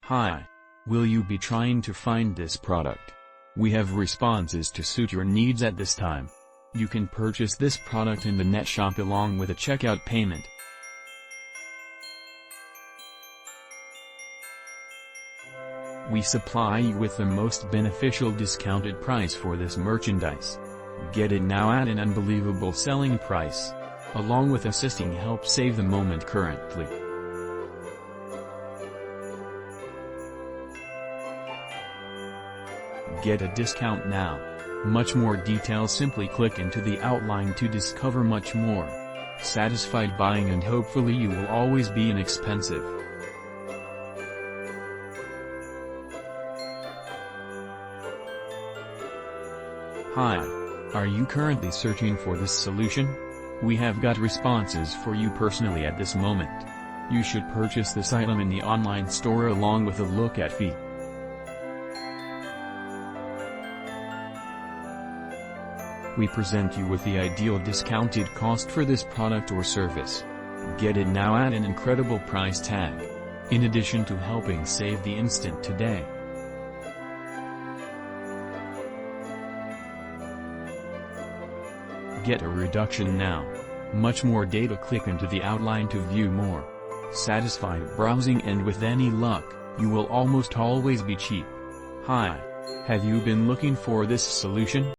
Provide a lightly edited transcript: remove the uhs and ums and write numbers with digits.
Hi. Will you be trying to find this product? We have responses to suit your needs at this time. You can purchase this product in the net shop along with a checkout payment. We supply you with the most beneficial discounted price for this merchandise. Get it now at an unbelievable selling price. Along with assisting help save the moment currently. Get a discount now. Much more details, simply click into the outline to discover much more. Satisfied buying, and hopefully you will always be inexpensive. Hi. Are you currently searching for this solution? We have got responses for you personally at this moment. You should purchase this item in the online store along with a look at fee. We present you with the ideal discounted cost for this product or service. Get it now at an incredible price tag. In addition to helping save the instant today. Get a reduction now. Much more data, click into the outline to view more. Satisfied browsing, and with any luck, you will almost always be cheap. Hi. Have you been looking for this solution?